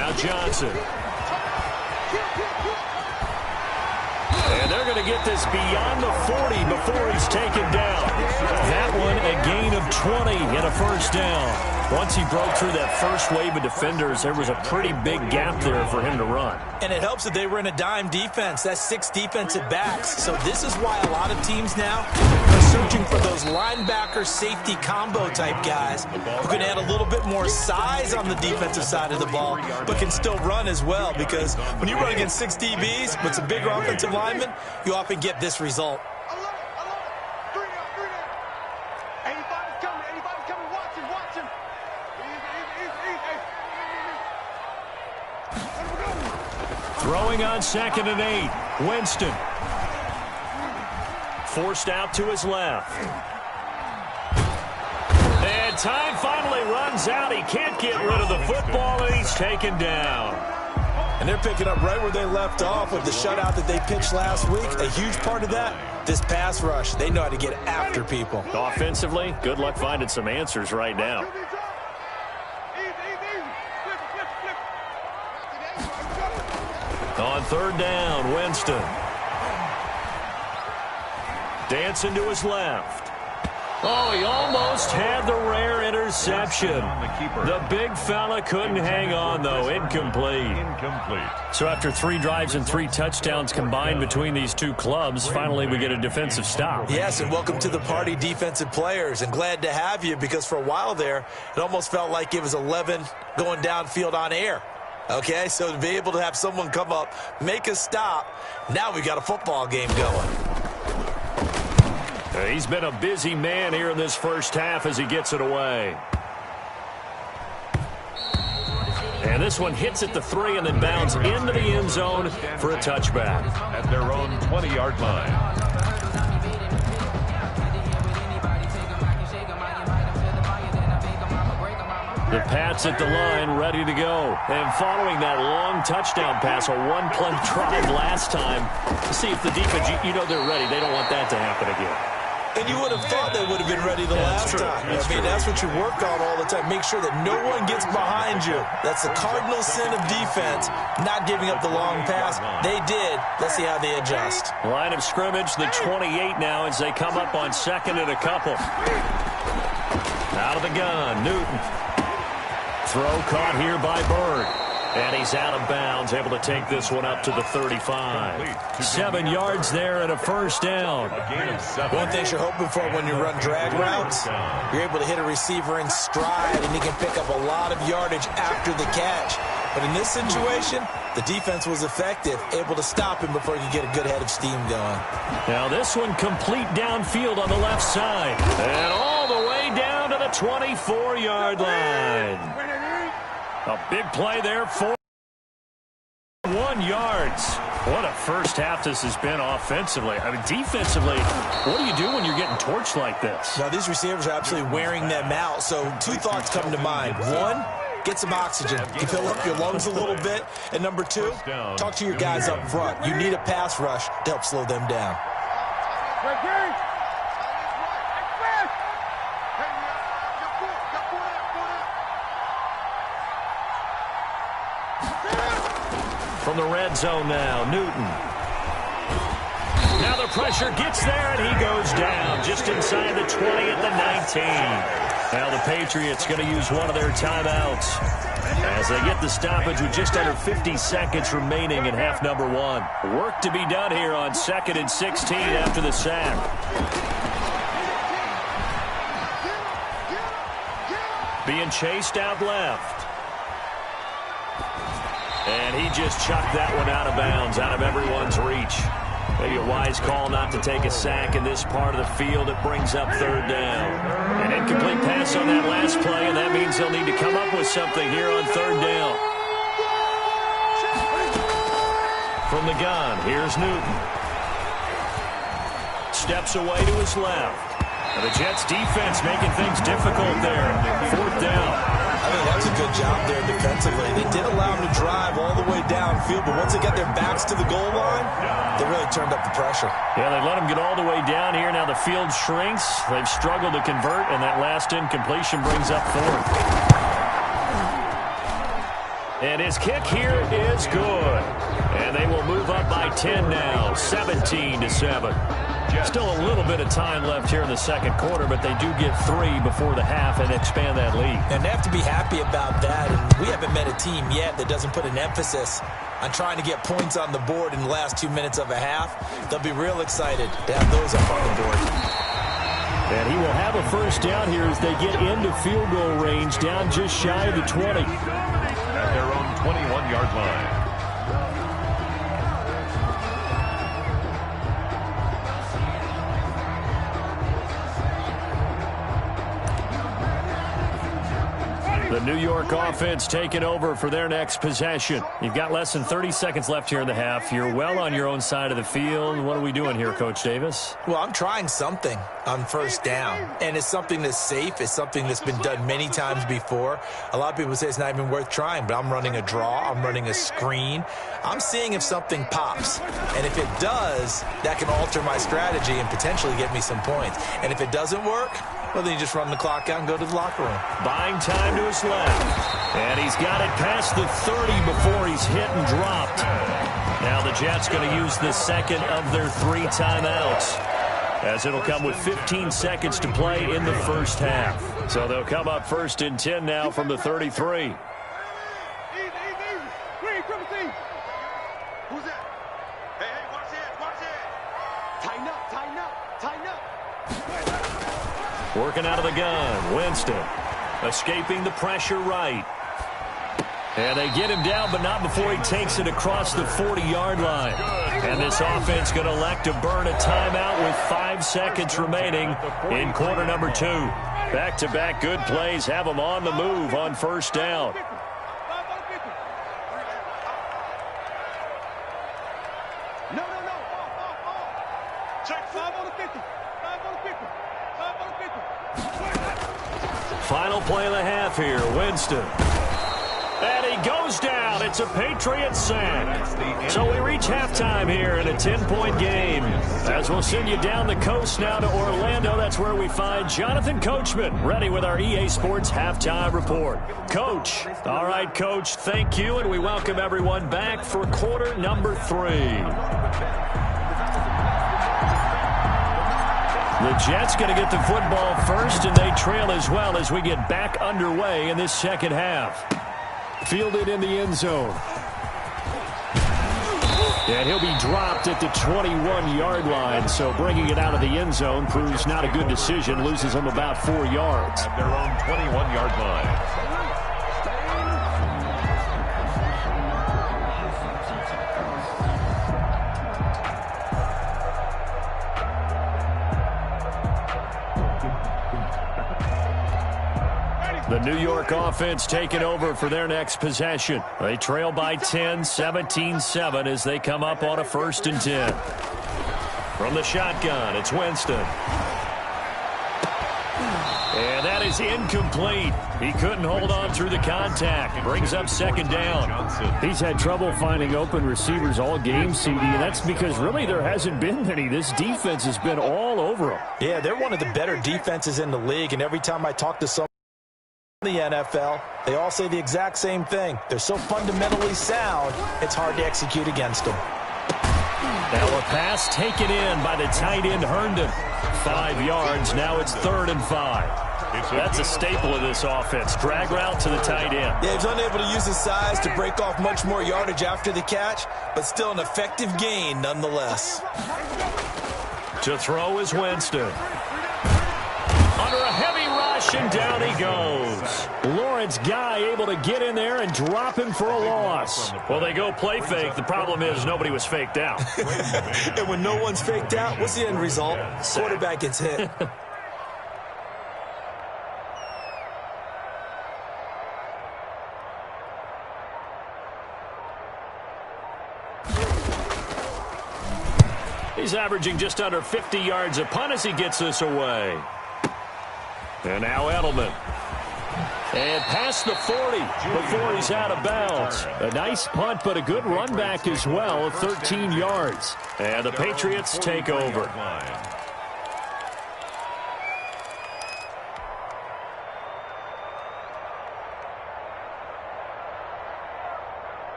Now Johnson. And they're going to get this beyond the 40 before he's taken down. That one a gain of 20 and a first down. Once he broke through that first wave of defenders, there was a pretty big gap there for him to run. And it helps that they were in a dime defense. That's 6 defensive backs. So this is why a lot of teams now are searching for those linebacker safety combo type guys who can add a little bit more size on the defensive side of the ball, but can still run as well. Because when you run against 6 DBs with some bigger offensive linemen, you often get this result. Throwing on 2nd and 8. Winston. Forced out to his left. And time finally runs out. He can't get rid of the football, and he's taken down. And they're picking up right where they left off with the shutout that they pitched last week. A huge part of that, this pass rush. They know how to get after people. Offensively, good luck finding some answers right now. On 3rd down, Winston. Dancing to his left. Oh, he almost had the rare interception. The big fella couldn't hang on, though. Incomplete. So after 3 drives and 3 touchdowns combined between these two clubs, finally we get a defensive stop. Yes, and welcome to the party, defensive players. And glad to have you, because for a while there, it almost felt like it was 11 going downfield on air. Okay, so to be able to have someone come up, make a stop, now we got a football game going. He's been a busy man here in this first half as he gets it away. And this one hits at the 3 and then bounds into the end zone for a touchback. At their own 20-yard line. The Pats at the line, ready to go. And following that long touchdown pass, a one-play drive last time, to see if the defense, you know they're ready. They don't want that to happen again. And you would have thought they would have been ready the last time. That's what you work on all the time. Make sure that no one gets behind you. That's the cardinal sin of defense, not giving up the long pass. They did. Let's see how they adjust. Line of scrimmage, the 28 now as they come up on 2nd and a couple. Out of the gun, Newton. Throw caught here by Bird. And he's out of bounds, able to take this one up to the 35. 7 yards there and a first down. One thing you're hoping for when you run drag routes, you're able to hit a receiver in stride, and he can pick up a lot of yardage after the catch. But in this situation, the defense was effective, able to stop him before he could get a good head of steam going. Now this one complete downfield on the left side. And all the way down to the 24-yard line. A big play there for 1 yards. What a first half this has been offensively. I mean, defensively, what do you do when you're getting torched like this? Now, these receivers are absolutely wearing them out. So 2 thoughts come to mind. 1, get some oxygen. You fill up your lungs a little bit. And number 2, talk to your guys up front. You need a pass rush to help slow them down. From the red zone now, Newton. Now the pressure gets there, and he goes down just inside the 20 at the 19. Now the Patriots going to use one of their timeouts as they get the stoppage with just under 50 seconds remaining in half number 1. Work to be done here on 2nd and 16 after the sack. Being chased out left. And he just chucked that one out of bounds, out of everyone's reach. Maybe a wise call not to take a sack in this part of the field. It brings up 3rd down. An incomplete pass on that last play, and that means they'll need to come up with something here on 3rd down. From the gun, here's Newton. Steps away to his left. And the Jets defense making things difficult there. 4th down. I mean, that's a good job there defensively. They did allow him to drive all the way downfield, but once they got their backs to the goal line, they really turned up the pressure. Yeah, they let him get all the way down here. Now the field shrinks. They've struggled to convert, and that last incompletion brings up 4th. And his kick here is good. And they will move up by 10 now, 17-7. Still a little bit of time left here in the second quarter, but they do get 3 before the half and expand that lead. And they have to be happy about that. And we haven't met a team yet that doesn't put an emphasis on trying to get points on the board in the last 2 minutes of a half. They'll be real excited to have those up on the board. And he will have a first down here as they get into field goal range, down just shy of the 20. At their own 21-yard line. The New York offense taking over for their next possession. You've got less than 30 seconds left here in the half. You're well on your own side of the field. What are we doing here, Coach Davis? Well, I'm trying something on first down, and it's something that's safe. It's something that's been done many times before. A lot of people say it's not even worth trying, but I'm running a draw. I'm running a screen. I'm seeing if something pops, and if it does, that can alter my strategy and potentially get me some points. And if it doesn't work, well, then you just run the clock out and go to the locker room. Buying time to his left. And he's got it past the 30 before he's hit and dropped. Now the Jets going to use the second of their 3 timeouts, as it'll come with 15 seconds to play in the first half. So they'll come up first and 10 now from the 33. Who's that? Hey, watch it. Tighten up. Working out of the gun, Winston. Escaping the pressure right. And they get him down, but not before he takes it across the 40-yard line. And this offense going to elect to burn a timeout with 5 seconds remaining in quarter number 2. Back-to-back good plays have them on the move on first down. No. Check 5 on the 50. 5 on the 50. 5 on the 50. Final play of the half here, Winston. And he goes down. It's a Patriot sack. So we reach halftime here in a 10-point game. As we'll send you down the coast now to Orlando, that's where we find Jonathan Coachman, ready with our EA Sports halftime report. Coach. All right, Coach, thank you, and we welcome everyone back for quarter number 3. The Jets going to get the football first, and they trail as well as we get back underway in this second half. Fielded in the end zone. And he'll be dropped at the 21-yard line, so bringing it out of the end zone proves not a good decision, loses him about 4 yards. At their own 21-yard line. The New York offense taking over for their next possession. They trail by 10, 17-7 as they come up on a first and 10. From the shotgun, it's Winston. And that is incomplete. He couldn't hold on through the contact. Brings up second down. He's had trouble finding open receivers all game, CD, and that's because really there hasn't been many. This defense has been all over him. Yeah, they're one of the better defenses in the league, and every time I talk to someone in the NFL, they all say the exact same thing. They're so fundamentally sound, it's hard to execute against them. Now a pass taken in by the tight end Herndon. 5 yards, now it's 3rd and 5. That's a staple of this offense. Drag route to the tight end. Yeah, he's unable to use his size to break off much more yardage after the catch, but still an effective gain nonetheless. To throw is Winston. Under a heavy rush, and down he goes. Lawrence Guy able to get in there and drop him for a loss. Well, they go play fake. The problem is nobody was faked out. And when no one's faked out, what's the end result? Quarterback gets hit. He's averaging just under 50 yards a punt as he gets this away. And now Edelman. And past the 40 before he's out of bounds. A nice punt, but a good run back as well of 13 yards. And the Patriots take over.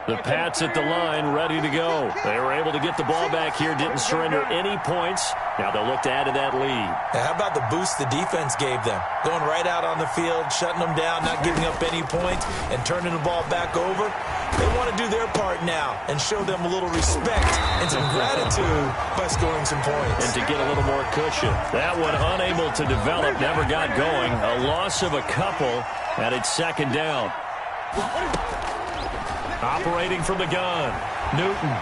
The Pats at the line, ready to go. They were able to get the ball back here, didn't surrender any points. Now they'll look to add to that lead. How about the boost the defense gave them? Going right out on the field, shutting them down, not giving up any points, and turning the ball back over. They want to do their part now and show them a little respect and some gratitude by scoring some points. And to get a little more cushion. That one unable to develop, never got going. A loss of a couple, and it's second down. Operating from the gun, Newton.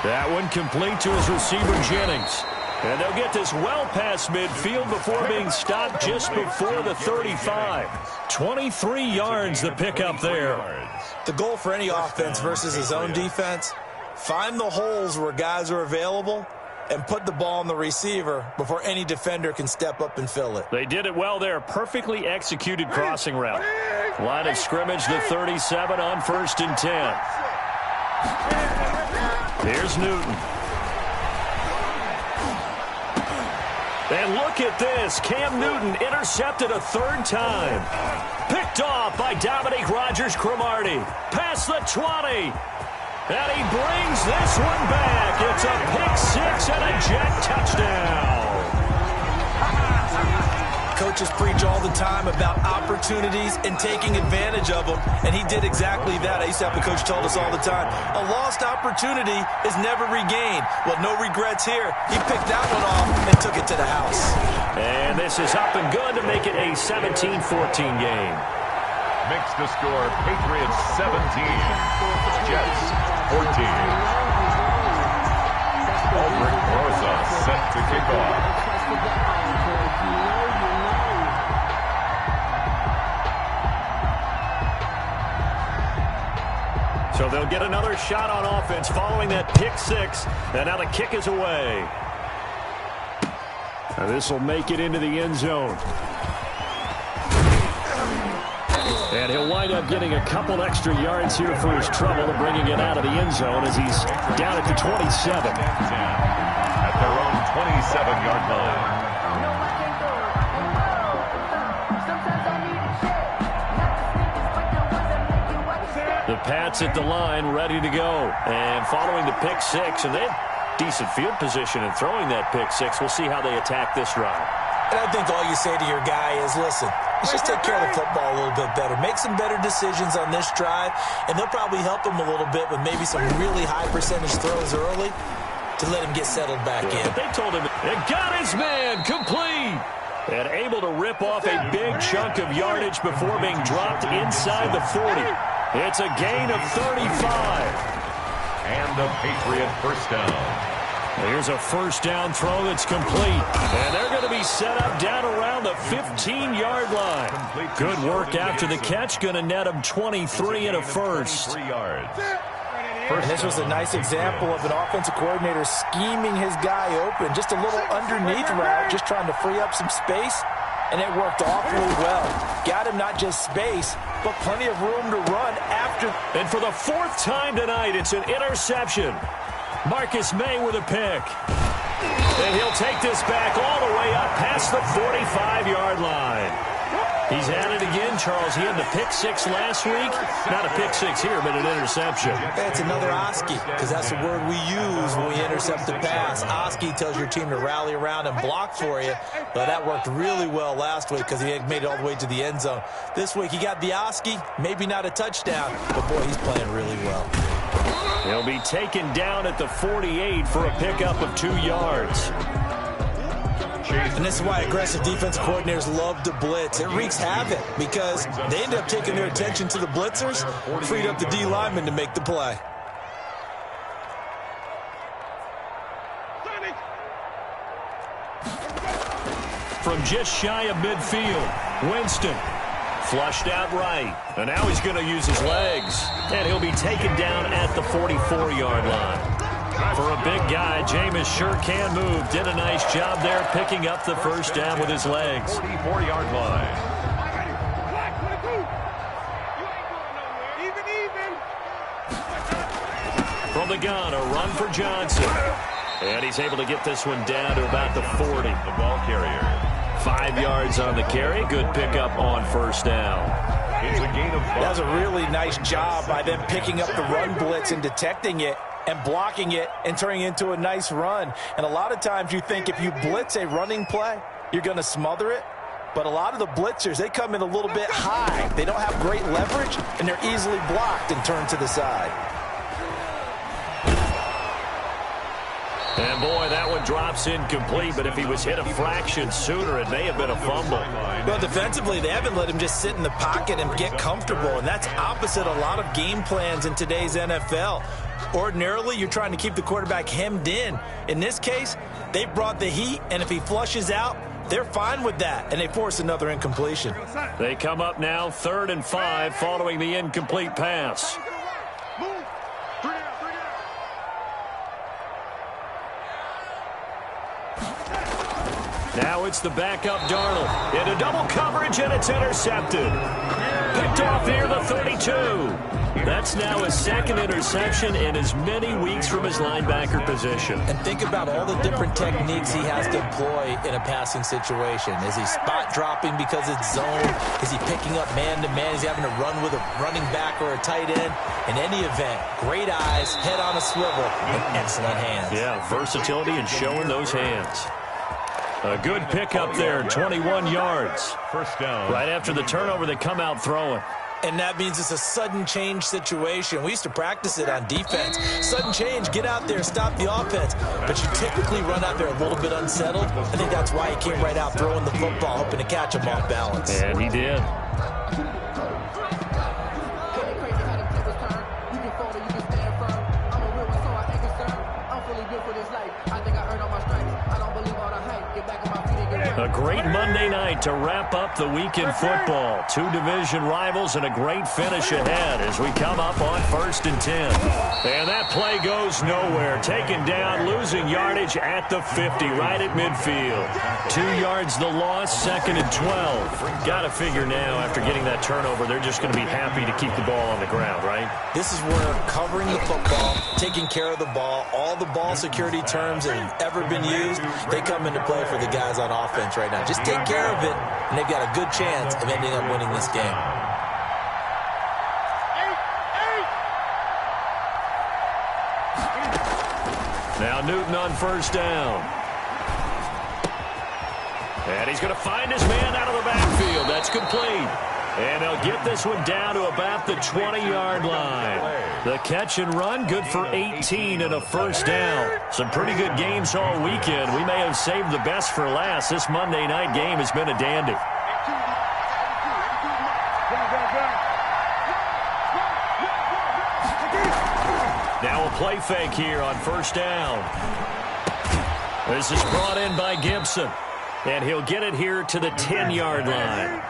That one complete to his receiver, Jennings. And they'll get this well past midfield before being stopped just before the 35. 23 yards the pickup there. The goal for any offense versus his own defense, find the holes where guys are available and put the ball on the receiver before any defender can step up and fill it. They did it well there. Perfectly executed crossing route. Line of scrimmage, the 37 on 1st and 10. Here's Newton. And look at this. Cam Newton intercepted a third time. Picked off by Dominique Rodgers-Cromartie. Past the 20. And he brings this one back. It's a pick-6 and a jet touchdown. Coaches preach all the time about opportunities and taking advantage of them, and he did exactly that. I used to have a coach told us all the time, a lost opportunity is never regained. Well, no regrets here. He picked that one off and took it to the house. And this is up and good to make it a 17-14 game. Makes the score Patriots 17, Jets 14. Aldrich Rosa set to kick off. So they'll get another shot on offense following that pick-6, and now the kick is away. Now this will make it into the end zone. And he'll wind up getting a couple extra yards here for his trouble and bringing it out of the end zone as he's down at the 27. At their own 27-yard line. The Pats at the line, ready to go. And following the pick-6, and they have decent field position in throwing that pick-6. We'll see how they attack this drive. And I think all you say to your guy is, listen, let's just take care of the football a little bit better. Make some better decisions on this drive, and they'll probably help him a little bit with maybe some really high percentage throws early to let him get settled back in. But they told him, it got his man complete. And able to rip off a big chunk of yardage before being dropped inside the 40. It's a gain of 35. And a Patriot first down. Here's a first down throw that's complete. And they're going to be set up down around the 15-yard line. Good work after the catch. Going to net him 23 and a first. 3 yards. And this was a nice example of an offensive coordinator scheming his guy open. Just a little underneath route, just trying to free up some space. And it worked awfully well. Got him not just space, but plenty of room to run after. And for the 4th time tonight, it's an interception. Marcus May with a pick. And he'll take this back all the way up past the 45-yard line. He's at it again, Charles. He had the pick-6 last week. Not a pick-6 here, but an interception. That's another Oski, because that's the word we use when we intercept the pass. Oski tells your team to rally around and block for you. But that worked really well last week because he had made it all the way to the end zone. This week he got the Oski, maybe not a touchdown, but boy, he's playing really well. He'll be taken down at the 48 for a pickup of 2 yards. And this is why aggressive defensive coordinators love to blitz. It wreaks havoc because they end up taking their attention to the blitzers, freed up the D lineman to make the play. From just shy of midfield, Winston flushed out right. And now he's going to use his legs. And he'll be taken down at the 44-yard line. For a big guy, Jameis sure can move. Did a nice job there picking up the first down with his legs. 44-yard line. From the gun, a run for Johnson. And he's able to get this one down to about the 40. The ball carrier. 5 yards on the carry. Good pickup on first down. It's a gain of 5. That was a really nice job by them picking up the run blitz and detecting it and blocking it and turning it into a nice run. And a lot of times you think if you blitz a running play, you're going to smother it. But a lot of the blitzers, they come in a little bit high. They don't have great leverage, and they're easily blocked and turned to the side. And, boy, that one drops incomplete, but if he was hit a fraction sooner, it may have been a fumble. Well, defensively, they haven't let him just sit in the pocket and get comfortable, and that's opposite a lot of game plans in today's NFL. Ordinarily, you're trying to keep the quarterback hemmed in. In this case, they brought the heat, and if he flushes out, they're fine with that, and they force another incompletion. They come up now 3rd and 5 following the incomplete pass. Now it's the backup Darnold. Into double coverage, and it's intercepted. Picked off near the 32. That's now his 2nd interception in as many weeks from his linebacker position. And think about all the different techniques he has to employ in a passing situation. Is he spot dropping because it's zone? Is he picking up man-to-man? Is he having to run with a running back or a tight end? In any event, great eyes, head on a swivel, and excellent hands. Yeah, versatility and showing those hands. A good pickup there, 21 yards. First down. Right after the turnover, they come out throwing. And that means it's a sudden change situation. We used to practice it on defense. Sudden change, get out there, stop the offense. But you typically run out there a little bit unsettled. I think that's why he came right out throwing the football, hoping to catch him off balance. And he did. A great Monday night to wrap up the week in football. 2 division rivals and a great finish ahead as we come up on 1st and 10. And that play goes nowhere. Taken down, losing yardage at the 50, right at midfield. 2 yards the loss, 2nd and 12. Got to figure now, after getting that turnover, they're just going to be happy to keep the ball on the ground, right? This is where covering the football, taking care of the ball, all the ball security terms that have ever been used, they come into play for the guys on offense right now. Just take care of it, and they've got a good chance of ending up winning this game. Now Newton on 1st down. And he's going to find his man out of the backfield. That's complete. And they'll get this one down to about the 20-yard line. The catch and run, good for 18 and a 1st down. Some pretty good games all weekend. We may have saved the best for last. This Monday night game has been a dandy. Now a play fake here on 1st down. This is brought in by Gibson. And he'll get it here to the 10-yard line.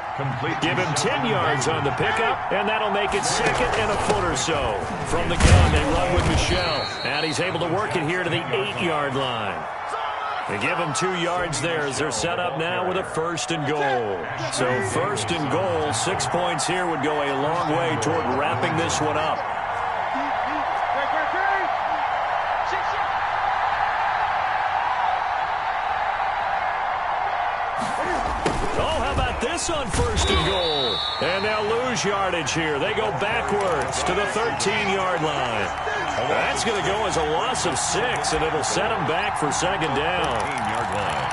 Give him 10 yards on the pickup, and that'll make it 2nd and a foot or so. From the gun, they run with Michel. And he's able to work it here to the 8-yard line. They give him 2 yards there as they're set up now with a 1st and goal. So 1st and goal, 6 points here would go a long way toward wrapping this one up. On 1st and goal. And they'll lose yardage here. They go backwards to the 13-yard line. That's going to go as a loss of 6, and it'll set them back for 2nd down. 13-yard line.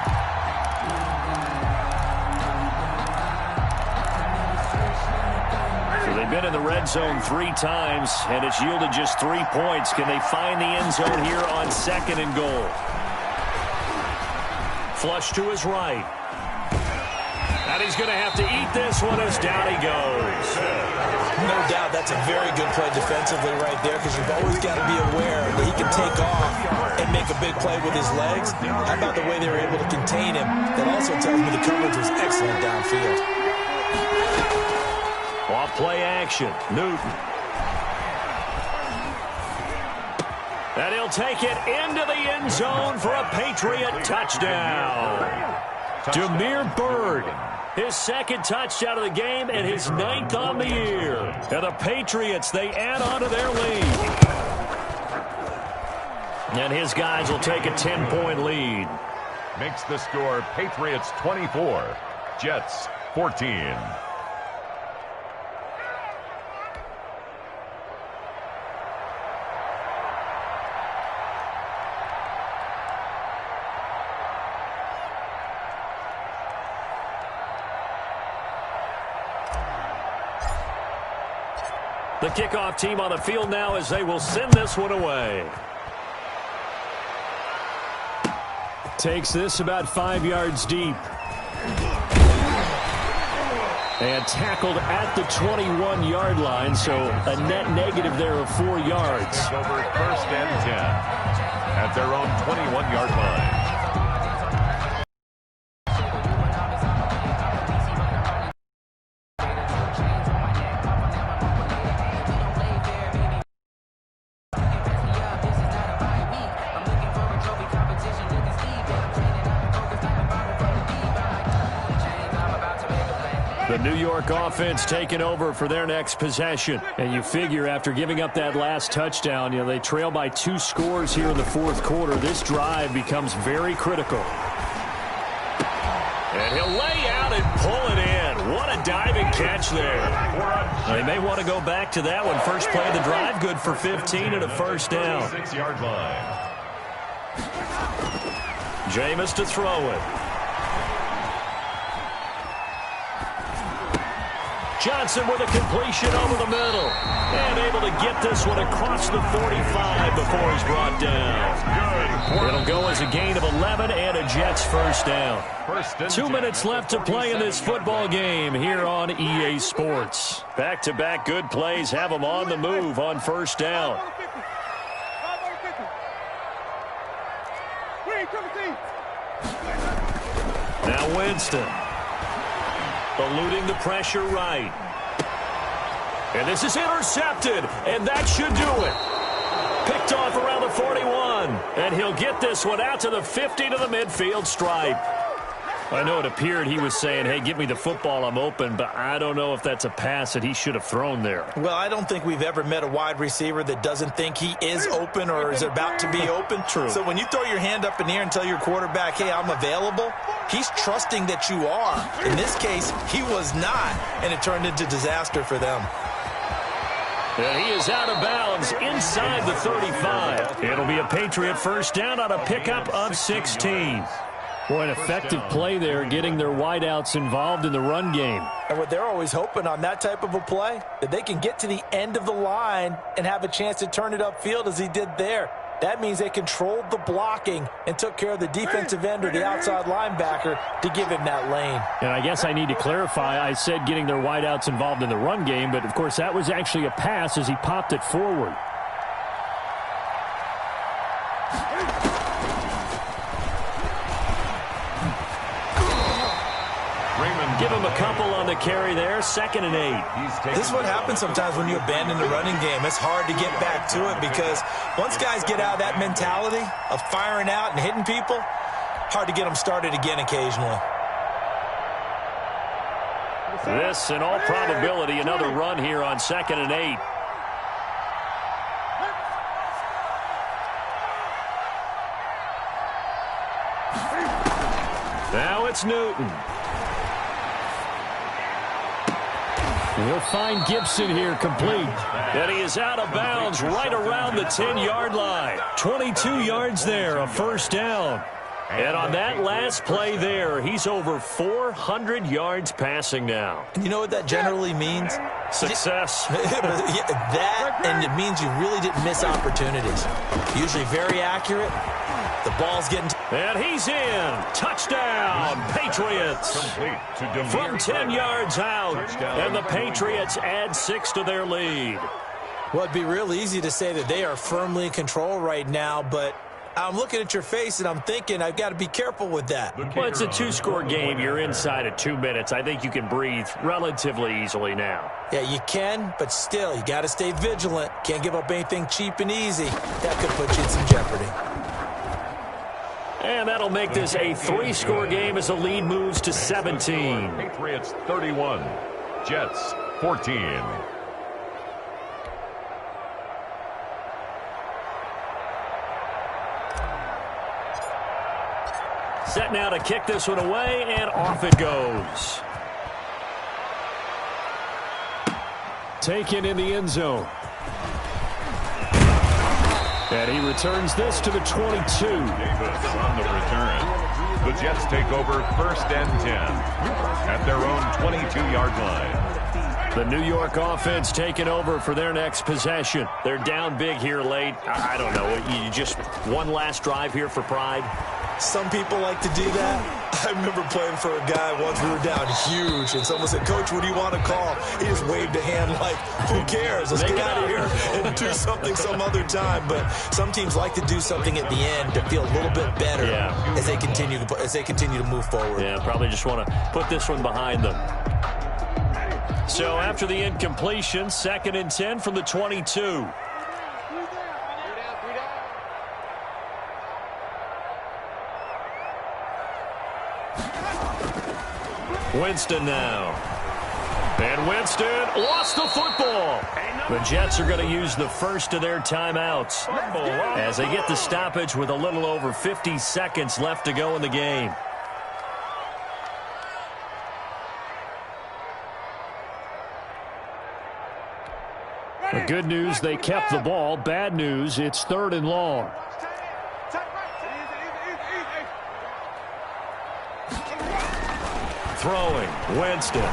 So they've been in the red zone 3 times, and it's yielded just 3 points. Can they find the end zone here on 2nd and goal? Flush to his right. And he's going to have to eat this one as down he goes. No doubt that's a very good play defensively right there, because you've always got to be aware that he can take off and make a big play with his legs. How about the way they were able to contain him? That also tells me the coverage was excellent downfield. Off play action. Newton. And he'll take it into the end zone for a Patriot touchdown. Dwamir Bird. His 2nd touchdown of the game and his 9th on the year. And the Patriots, they add on to their lead. And his guys will take a 10-point lead. Makes the score Patriots 24, Jets 14. The kickoff team on the field now as they will send this one away. Takes this about 5 yards deep. And tackled at the 21-yard line, so a net negative there of 4 yards. Over 1st and 10 at their own 21-yard line. The New York offense taking over for their next possession. And you figure after giving up that last touchdown, they trail by 2 scores here in the 4th quarter. This drive becomes very critical. And he'll lay out and pull it in. What a diving catch there. They may want to go back to that one. First play of the drive, good for 15 and a first down. 6-yard line. Jameis to throw it. Johnson with a completion over the middle. And able to get this one across the 45 before he's brought down. It'll go as a gain of 11 and a Jets first down. 2 minutes left to play in this football game here on EA Sports. Back-to-back good plays have them on the move on first down. Now Winston. Eluding the pressure right. And this is intercepted, and that should do it. Picked off around the 41, and he'll get this one out to the 50 to the midfield stripe. I know it appeared he was saying, hey, give me the football, I'm open, but I don't know if that's a pass that he should have thrown there. Well, I don't think we've ever met a wide receiver that doesn't think he is open or is about to be open. True. So when you throw your hand up in the air and tell your quarterback, hey, I'm available, he's trusting that you are. In this case, he was not, and it turned into disaster for them. And he is out of bounds inside the 35. It'll be a Patriot first down on a pickup of 16. Boy, an effective play there, getting their wideouts involved in the run game. And what they're always hoping on that type of a play, that they can get to the end of the line and have a chance to turn it upfield as he did there. That means they controlled the blocking and took care of the defensive end or the outside linebacker to give him that lane. And I guess I need to clarify, I said getting their wideouts involved in the run game, but of course that was actually a pass as he popped it forward. Give him a couple on the carry there, 2nd and 8. This is what happens sometimes when you abandon the running game. It's hard to get back to it because once guys get out of that mentality of firing out and hitting people, hard to get them started again occasionally. This, in all probability, another run here on 2nd and 8. Now it's Newton. He'll find Gibson here complete. And he is out of bounds right around the 10-yard line. 22 yards there, a first down. And on that last play there, he's over 400 yards passing now. You know what that generally means? Success. That, and it means you really didn't miss opportunities. Usually very accurate. The ball's getting... And he's in. Touchdown, Patriots. From 10 yards out. And the Patriots add 6 to their lead. Well, it'd be real easy to say that they are firmly in control right now, but I'm looking at your face and I'm thinking I've got to be careful with that. Well, it's a 2-score game. You're inside of 2 minutes. I think you can breathe relatively easily now. Yeah, you can, but still, you got to stay vigilant. Can't give up anything cheap and easy. That could put you in some jeopardy. And that'll make this a 3-score game as the lead moves to 17. Patriots 31, Jets 14. Set now to kick this one away, and off it goes. Taken in the end zone. And he returns this to the 22. Davis on the return. The Jets take over 1st and 10 at their own 22-yard line. The New York offense taking over for their next possession. They're down big here late. I don't know. You just one last drive here for pride? Some people like to do that. I remember playing for a guy once. We were down huge, and someone said, "Coach, what do you want to call?" He just waved a hand like, "Who cares? Let's get out of here and do something some other time." But some teams like to do something at the end to feel a little bit better as they continue to move forward. Yeah, probably just want to put this one behind them. So after the incompletion, 2nd and 10 from the 22. Winston now. And Winston lost the football. The Jets are going to use the first of their timeouts as they get the stoppage with a little over 50 seconds left to go in the game. The good news, they kept the ball. Bad news, it's 3rd and long. Throwing, Winston.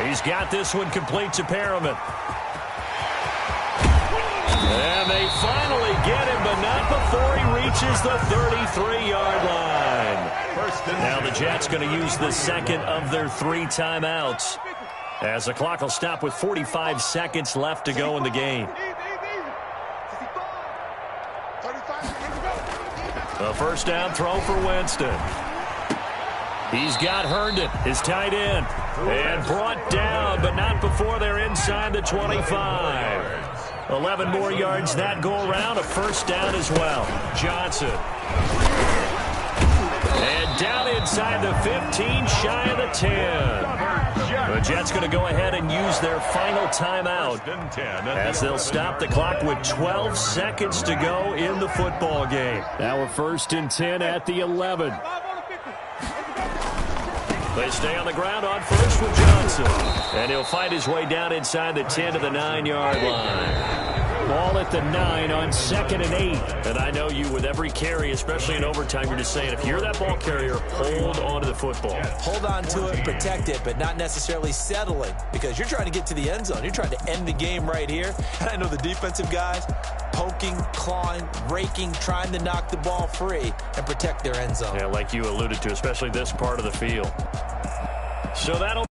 He's got this one complete to Perriman. And they finally get him, but not before he reaches the 33-yard line. Now the Jets going to use the second of their 3 timeouts, as the clock will stop with 45 seconds left to go in the game. A first down throw for Winston. He's got Herndon, his tight end, and brought down, but not before they're inside the 25. 11 more yards that go around, a first down as well. Johnson. And down inside the 15, shy of the 10. The Jets going to go ahead and use their final timeout as they'll stop the clock with 12 seconds to go in the football game. Now a 1st and 10 at the 11. They stay on the ground on first with Johnson. And he'll fight his way down inside the 10 to the 9-yard line. Ball at the 9 on 2nd and 8. And I know you, with every carry, especially in overtime, you're just saying, if you're that ball carrier, hold on to the football. Hold on to it, protect it, but not necessarily settling, because you're trying to get to the end zone. You're trying to end the game right here. And I know the defensive guys poking, clawing, raking, trying to knock the ball free and protect their end zone. Yeah, like you alluded to, especially this part of the field. So that'll